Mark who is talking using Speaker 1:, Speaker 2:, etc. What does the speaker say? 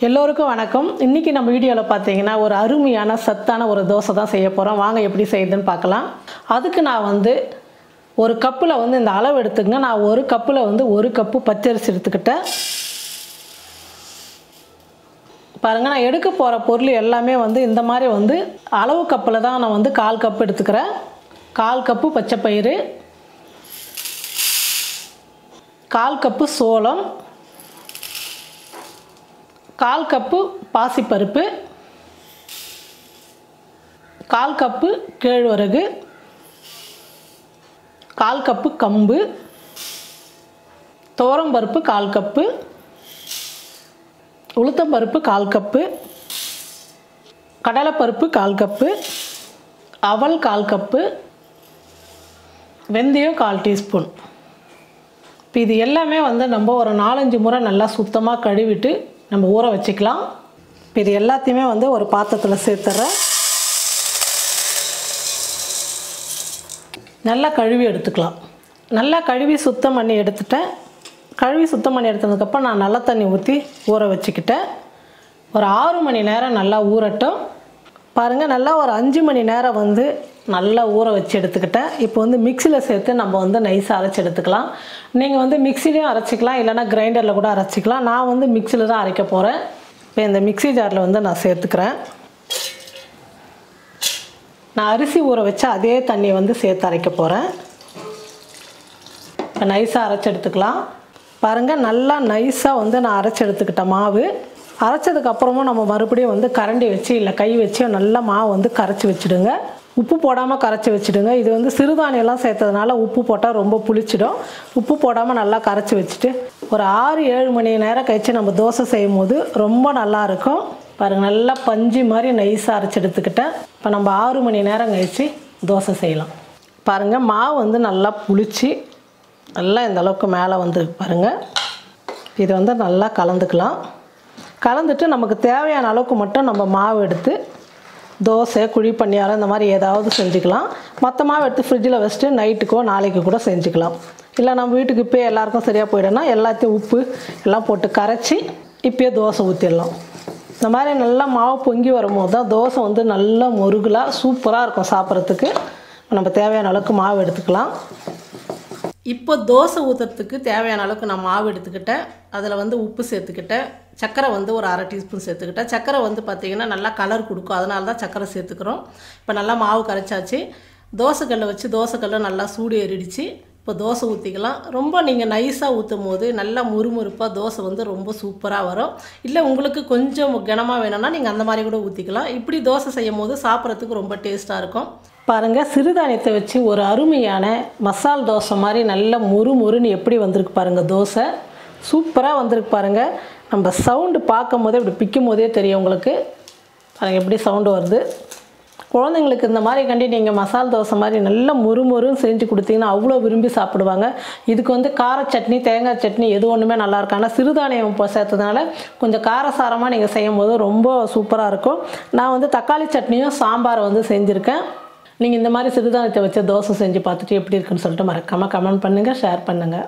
Speaker 1: எல்லோருக்கும் வணக்கம். இன்னைக்கு நம்ம வீடியோவில் பார்த்தீங்கன்னா ஒரு அருமையான சத்தான ஒரு தோசை தான் செய்ய போகிறோம். வாங்க எப்படி செய்யுதுன்னு பார்க்கலாம். அதுக்கு நான் ஒரு கப்பில் இந்த அளவு எடுத்துக்கங்க. நான் ஒரு கப்பில் ஒரு கப்பு பச்சரிசி எடுத்துக்கிட்டேன். பாருங்கள், நான் எடுக்க போகிற பொருள் எல்லாமே இந்த மாதிரி அளவு கப்பில் தான் நான் 1/4 கப் எடுத்துக்கிறேன். 1/4 கப்பு பச்சைப்பயிறு, 1/4 கப்பு சோளம், 1/4 கப்பு பாசிப்பருப்பு, 1/4 கப்பு கேழ்வரகு, 1/4 கப்பு கம்பு, துவரம்பருப்பு 1/4 கப்பு, உளுத்தம்பருப்பு 1/4 கப்பு, கடலைப்பருப்பு 1/4 கப்பு, அவல் 1/4 கப்பு, வெந்தயம் 1/4 டீஸ்பூன். இப்போ இது எல்லாமே நம்ம ஒரு 4-5 முறை நல்லா சுத்தமாக கழுவிட்டு நம்ம ஊற வச்சுக்கலாம். இப்போ இது எல்லாத்தையுமே ஒரு பாத்திரத்தில் சேர்த்துறேன். நல்லா கழுவி எடுத்துக்கலாம். நல்லா கழுவி சுத்தம் பண்ணி எடுத்துட்டேன். கழுவி சுத்தம் பண்ணி எடுத்ததுக்கப்புறம் நான் நல்ல தண்ணி ஊற்றி ஊற வச்சுக்கிட்டேன். ஒரு 6 மணி நேரம் நல்லா ஊறட்டும். பாருங்கள், நல்லா ஒரு 5 மணி நேரம் நல்லா ஊற வச்சு எடுத்துக்கிட்டேன். இப்போ மிக்சியில் சேர்த்து நம்ம நைஸாக அரைச்சி எடுத்துக்கலாம். நீங்கள் மிக்சிலையும் அரைச்சிக்கலாம், இல்லைனா கிரைண்டரில் கூட அரைச்சிக்கலாம். நான் மிக்சியில் தான் அரைக்க போகிறேன். இப்போ இந்த மிக்சி ஜாரில் நான் சேர்த்துக்கிறேன். நான் அரிசி ஊற வச்சு அதே தண்ணியை சேர்த்து அரைக்க போகிறேன். இப்போ நைஸாக அரைச்சி எடுத்துக்கலாம். பாருங்கள், நல்லா நைஸாக நான் அரைச்சி எடுத்துக்கிட்டேன் மாவு. அரைச்சதுக்கப்புறமும் நம்ம மறுபடியும் கரண்டி வச்சு இல்லை கை வச்சு நல்லா மாவு கரைச்சி வச்சுடுங்க. உப்பு போடாமல் கரைச்சி வச்சுடுங்க. இது சிறுதானியெல்லாம் சேர்த்ததுனால உப்பு போட்டால் ரொம்ப புளிச்சிடும். உப்பு போடாமல் நல்லா கரைச்சி வச்சுட்டு ஒரு 6-7 மணி நேரம் கழித்து நம்ம தோசை செய்யும் போது ரொம்ப நல்லாயிருக்கும். பாருங்கள், நல்லா பஞ்சு மாதிரி நைஸாக அரைச்சி எடுத்துக்கிட்டேன். இப்போ நம்ம 6 மணி நேரம் கழித்து தோசை செய்யலாம். பாருங்கள், மாவு நல்லா புளிச்சு நல்லா இந்த அளவுக்கு மேலே பாருங்கள். இது நல்லா கலந்துக்கலாம். கலந்துட்டு நமக்கு தேவையான அளவுக்கு மட்டும் நம்ம மாவு எடுத்து தோசை, குழி பணியாரம் இந்த மாதிரி ஏதாவது செஞ்சுக்கலாம். மற்ற மாவு எடுத்து ஃப்ரிட்ஜில் வச்சுட்டு நைட்டுக்கோ நாளைக்கு கூட செஞ்சுக்கலாம். இல்லை நம்ம வீட்டுக்கு இப்போ எல்லாருக்கும் சரியாக போய்டும்னா எல்லாத்தையும் உப்பு எல்லாம் போட்டு கரைச்சி இப்போயே தோசை ஊற்றிடலாம். இந்த மாதிரி நல்லா மாவு பொங்கி வரும்போது தான் தோசை நல்லா முருகலாக சூப்பராக இருக்கும் சாப்பிட்றதுக்கு. நம்ம தேவையான அளவுக்கு மாவு எடுத்துக்கலாம். இப்போ தோசை ஊற்றுறதுக்கு தேவையான அளவுக்கு நான் மாவு எடுத்துக்கிட்டேன். அதில் உப்பு சேர்த்துக்கிட்டேன். சர்க்கரை ஒரு 1/2 டீஸ்பூன் சேர்த்துக்கிட்டேன். சர்க்கரை பார்த்திங்கன்னா நல்லா கலர் கொடுக்கும், அதனால தான் சர்க்கரை சேர்த்துக்கிறோம். இப்போ நல்லா மாவு கரைச்சாச்சு. தோசைக்கல்லை வச்சு தோசைக்கல்லை நல்லா சூடு ஏறிடுச்சு. இப்போ தோசை ஊற்றிக்கலாம். ரொம்ப நீங்கள் நைஸாக ஊற்றும் போது நல்லா முறுமுறுப்பாக தோசை ரொம்ப சூப்பராக வரும். இல்லை உங்களுக்கு கொஞ்சம் கனமாக வேணும்னா நீங்கள் அந்த மாதிரி கூட ஊற்றிக்கலாம். இப்படி தோசை செய்யும் போது சாப்பிட்றதுக்கு ரொம்ப டேஸ்ட்டாக இருக்கும். பாருங்கள், சிறுதானியத்தை வச்சு ஒரு அருமையான மசால் தோசை மாதிரி நல்ல முறுமுறுன்னு எப்படி வந்திருக்கு பாருங்கள். தோசை சூப்பராக வந்திருக்கு பாருங்கள். நம்ம சவுண்டு பார்க்கும் போதே இப்படி பிக்கும் போதே தெரியும் உங்களுக்கு. பாருங்கள் எப்படி சவுண்டு வருது. குழந்தைங்களுக்கு இந்த மாதிரி கண்டி நீங்கள் மசால் தோசை மாதிரி நல்ல முறுமுறுன்னு செஞ்சு கொடுத்தீங்கன்னா அவ்வளோ விரும்பி சாப்பிடுவாங்க. இதுக்கு கார சட்னி, தேங்காய் சட்னி எது ஒன்றுமே நல்லாயிருக்கும். ஆனால் சிறுதானியம் இப்போ சேர்த்ததுனால கொஞ்சம் காரசாரமாக நீங்கள் செய்யும் போது ரொம்ப சூப்பராக இருக்கும். நான் தக்காளி சட்னியும் சாம்பார் செஞ்சுருக்கேன். நீங்கள் இந்த மாதிரி சிறுதானியத்தை வச்சு தோசை செஞ்சு பார்த்துட்டு எப்படி இருக்குன்னு சொல்லிட்டு மறக்காமல் கமெண்ட் பண்ணுங்கள், ஷேர் பண்ணுங்கள்.